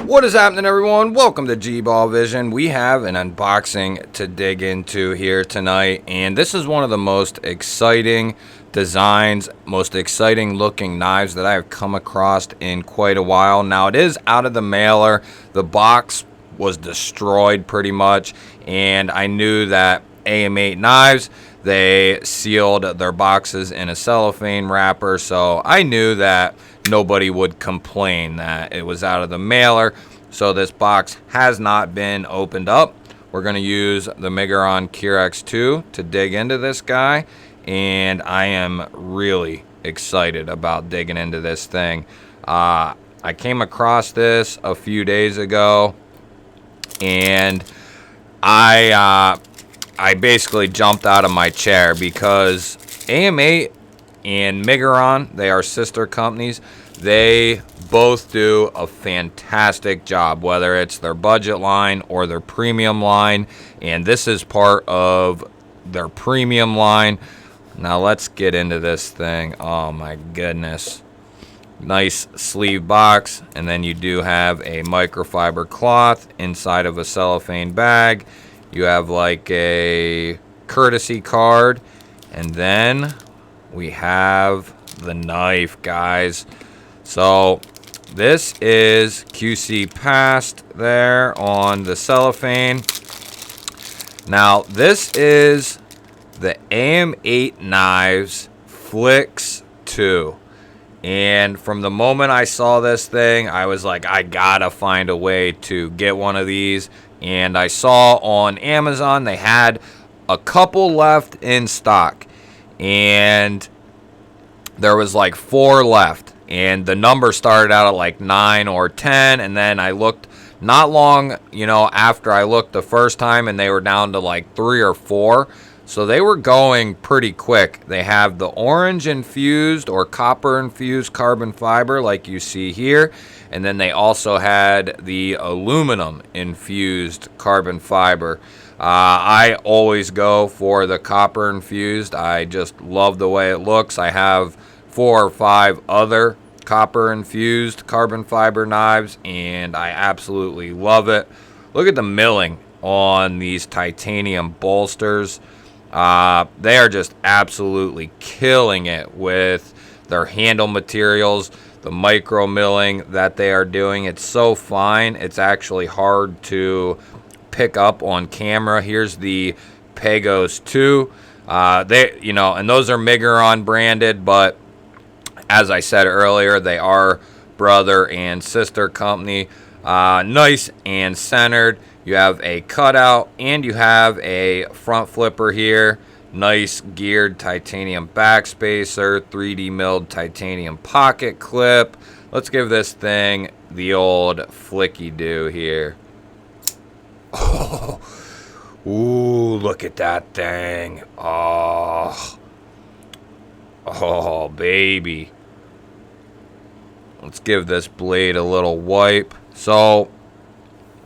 What is happening, everyone? Welcome to GBALL Vision. We have an unboxing to dig into here tonight, and this is one of the most exciting designs, most exciting looking knives that I have come across in quite a while. Now, it is out of the mailer. The box was destroyed pretty much, and I knew that AM8 knives, they sealed their boxes in a cellophane wrapper, so I knew that nobody would complain that it was out of the mailer. So this box has not been opened up. We're going to use the Miguron Curex2 to dig into this guy, and I am really excited about digging into this thing. I came across this a few days ago, and I basically jumped out of my chair because AM8 and Miguron, they are sister companies. They both do a fantastic job, whether it's their budget line or their premium line, and this is part of their premium line. Now let's get into this thing. Oh my goodness. Nice sleeve box, and then you do have a microfiber cloth inside of a cellophane bag. You have like a courtesy card, and then we have the knife, guys. So this is QC passed there on the cellophane. Now this is the AM8 Knives Flicks 2. And from the moment I saw this thing, I was like, I gotta find a way to get one of these. And I saw on Amazon they had a couple left in stock, and there was like 4 left, and the number started out at like 9 or 10, and then I looked not long, after I looked the first time, and they were down to like 3 or 4. So they were going pretty quick. They have the orange infused or copper infused carbon fiber like you see here. And then they also had the aluminum infused carbon fiber. I always go for the copper infused. I just love the way it looks. I have 4 or 5 other copper infused carbon fiber knives, and I absolutely love it. Look at the milling on these titanium bolsters. They are just absolutely killing it with their handle materials, the micro milling that they are doing. It's so fine, it's actually hard to pick up on camera. Here's the Pagos 2. And those are Miguron branded, but as I said earlier, they are brother and sister company. Nice and centered. You have a cutout, and you have a front flipper here. Nice geared titanium backspacer, 3D milled titanium pocket clip. Let's give this thing the old flicky do here. Oh, ooh, look at that thing. Oh, baby. Let's give this blade a little wipe. So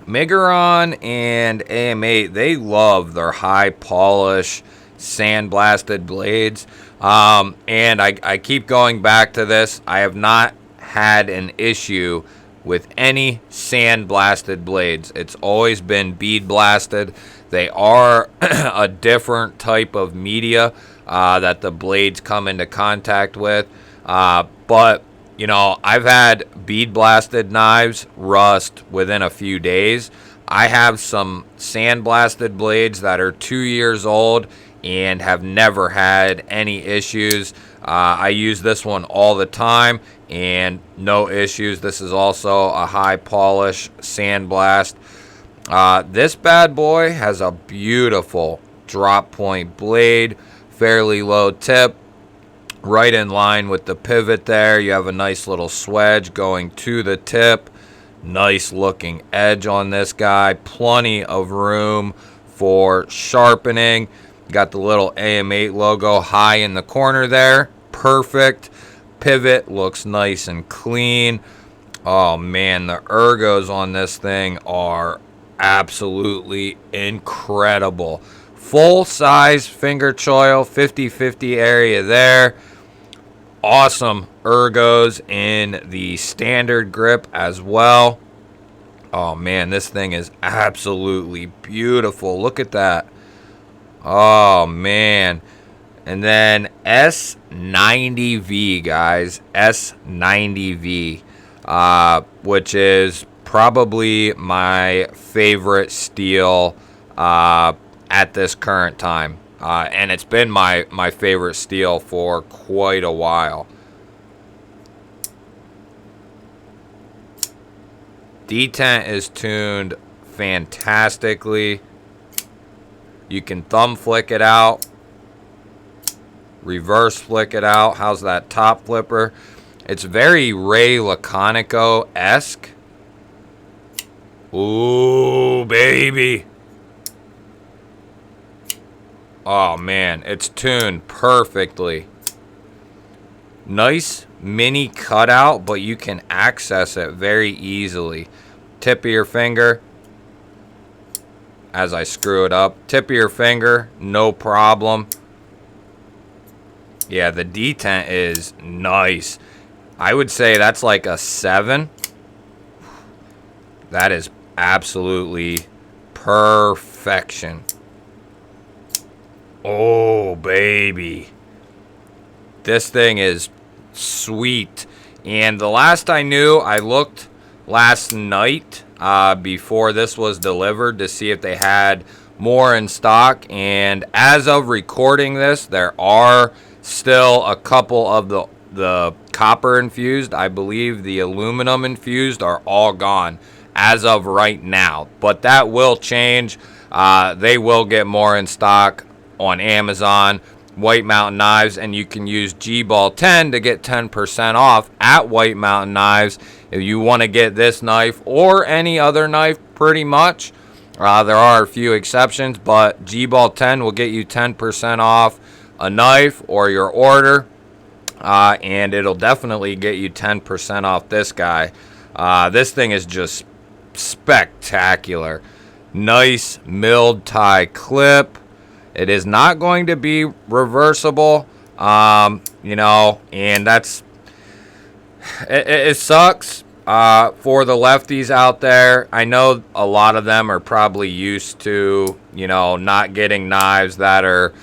Miguron and AM8, they love their high polish, sandblasted blades. And I keep going back to this. I have not had an issue with any sandblasted blades. It's always been bead blasted. They are a different type of media that the blades come into contact with. But I've had bead blasted knives rust within a few days. I have some sandblasted blades that are 2 years old and have never had any issues. I use this one all the time and no issues. This is also a high polish sandblast. This bad boy has a beautiful drop point blade, fairly low tip. Right in line with the pivot there, you have a nice little swedge going to the tip. Nice looking edge on this guy. Plenty of room for sharpening. Got the little AM8 logo high in the corner there. Perfect. Pivot looks nice and clean. Oh man, the ergos on this thing are absolutely incredible. Full size finger choil, 50-50 area there. Awesome ergos in the standard grip as well. Oh man, this thing is absolutely beautiful. Look at that. Oh man. And then S90V, guys. S90V, which is probably my favorite steel at this current time. And it's been my favorite steel for quite a while. Detent is tuned fantastically. You can thumb flick it out, reverse flick it out. How's that top flipper? It's very Ray Laconico-esque. Ooh, baby. Oh, man. It's tuned perfectly. Nice mini cutout, but you can access it very easily. Tip of your finger. As I screw it up. Tip of your finger. No problem. Yeah, the detent is nice. I would say that's like a 7. That is absolutely perfection. Oh, baby. This thing is sweet. And the last I knew, I looked last night before this was delivered to see if they had more in stock. And as of recording this, there are still a couple of the copper infused. I believe the aluminum infused are all gone as of right now. But that will change. They will get more in stock on Amazon. White Mountain Knives, and you can use GBALL 10 to get 10% off at White Mountain Knives if you want to get this knife or any other knife pretty much. There are a few exceptions, but GBALL 10 will get you 10% off a knife or your order, and it'll definitely get you 10% off this guy. This thing is just spectacular. Nice milled tie clip. It is not going to be reversible, you know, and that's, it sucks for the lefties out there. I know a lot of them are probably used to, you know, not getting knives that are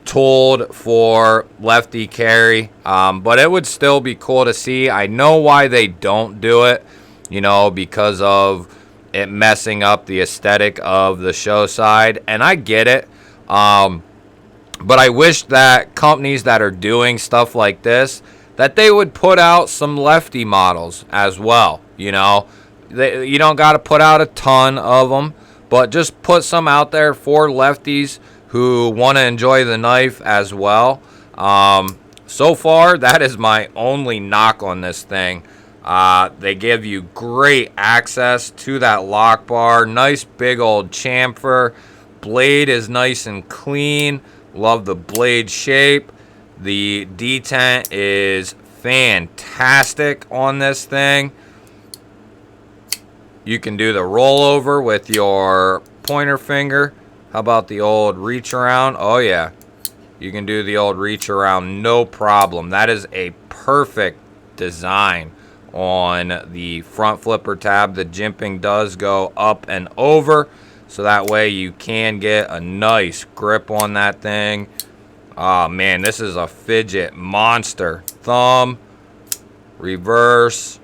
tooled for lefty carry, but it would still be cool to see. I know why they don't do it, you know, because of it messing up the aesthetic of the show side, and I get it. But I wish that companies that are doing stuff like this, that they would put out some lefty models as well. You know, you don't got to put out a ton of them, but just put some out there for lefties who want to enjoy the knife as well. So far, that is my only knock on this thing. They give you great access to that lock bar. Nice big old chamfer. Blade is nice and clean. Love the blade shape. The detent is fantastic on this thing. You can do the rollover with your pointer finger. How about the old reach around? Oh yeah, you can do the old reach around, no problem. That is a perfect design on the front flipper tab. The jimping does go up and over, so that way you can get a nice grip on that thing. Oh man, this is a fidget monster. Thumb, reverse,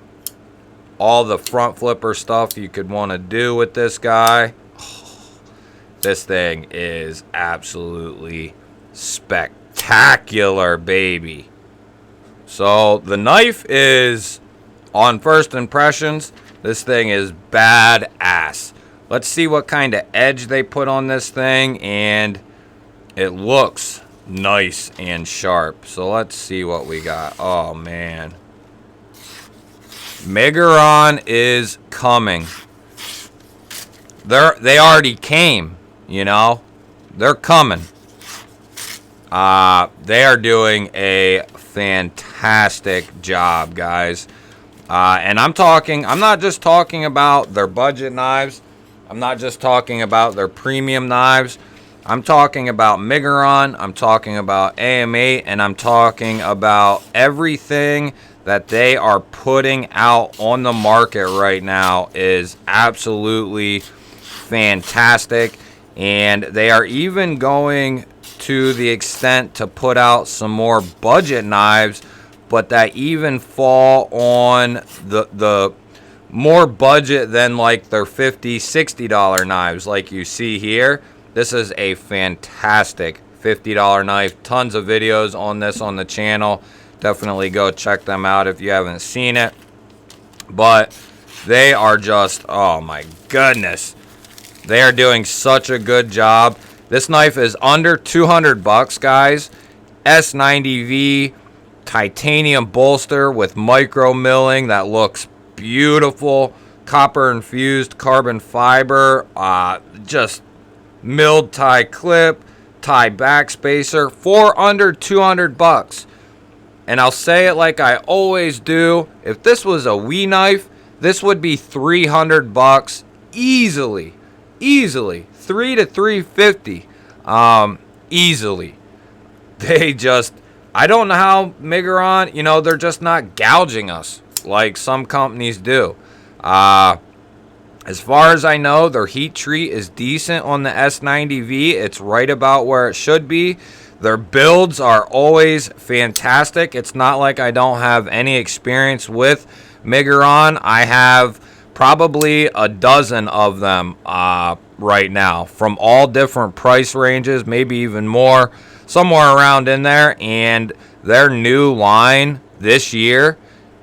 all the front flipper stuff you could want to do with this guy. This thing is absolutely spectacular, baby. So the knife is, on first impressions, this thing is badass. Let's see what kind of edge they put on this thing, and it looks nice and sharp. So let's see what we got. Oh man, Megaron is coming. They already came, you know. They're coming. They are doing a fantastic job, guys. And I'm not just talking about their budget knives. I'm not just talking about their premium knives. I'm talking about Megaron. I'm talking about AM8. And I'm talking about everything that they are putting out on the market right now is absolutely fantastic. And they are even going to the extent to put out some more budget knives, but that even fall on the more budget than like their $50, $60 knives like you see here. This is a fantastic $50 knife. Tons of videos on this on the channel. Definitely go check them out if you haven't seen it. But they are just, oh my goodness. They are doing such a good job. This knife is under 200 bucks, guys. S90V titanium bolster with micro milling that looks beautiful. Copper infused carbon fiber. Just milled tie clip, tie back spacer for under 200 bucks. And I'll say it like I always do. If this was a Wii knife, this would be 300 bucks easily. Easily. 300 to 350. Easily. They just, I don't know how Migron, you know, they're just not gouging us like some companies do. As far as I know, their heat treat is decent on the S90V. It's right about where it should be. Their builds are always fantastic. It's not like I don't have any experience with Migron. I have probably a dozen of them right now from all different price ranges, maybe even more, somewhere around in there. And their new line this year,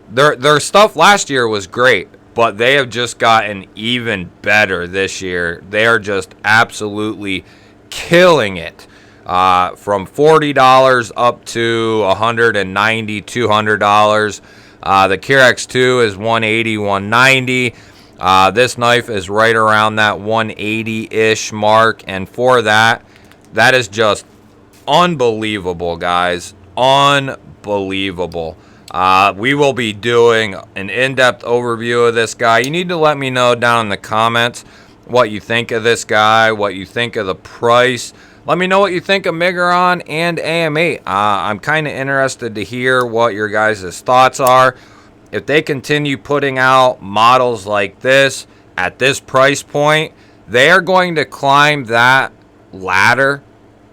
their stuff last year was great, but they have just gotten even better this year. They are just absolutely killing it. From $40 up to $190, $200. The Curex 2 is $180, $190. This knife is right around that $180-ish mark, and for that is just unbelievable, guys. Unbelievable. We will be doing an in-depth overview of this guy. You need to let me know down in the comments what you think of this guy, what you think of the price. Let me know what you think of Migron and AM8. I'm kind of interested to hear what your guys' thoughts are. If they continue putting out models like this at this price point, they are going to climb that ladder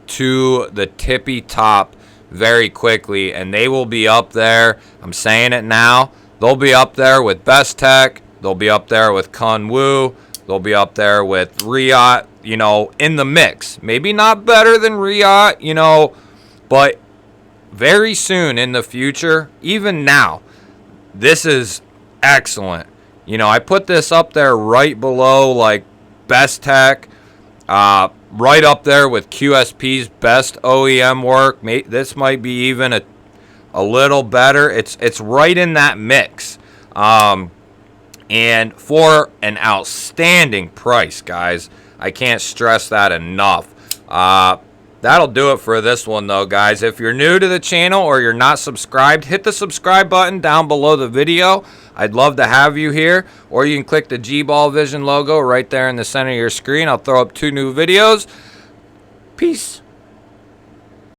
to the tippy top very quickly, and they will be up there. I'm saying it now. They'll be up there with Best Tech. They'll be up there with Kunwu. They'll be up there with Riot, you know, in the mix. Maybe not better than Riot, you know, but very soon in the future, even now, this is excellent. You know, I put this up there right below, like, Best Tech, right up there with QSP's best OEM work. This might be even a little better. It's right in that mix. And for an outstanding price, guys. I can't stress that enough. That'll do it for this one, though, guys. If you're new to the channel or you're not subscribed, hit the subscribe button down below the video. I'd love to have you here. Or you can click the GBALL Vision logo right there in the center of your screen. I'll throw up 2 new videos. Peace.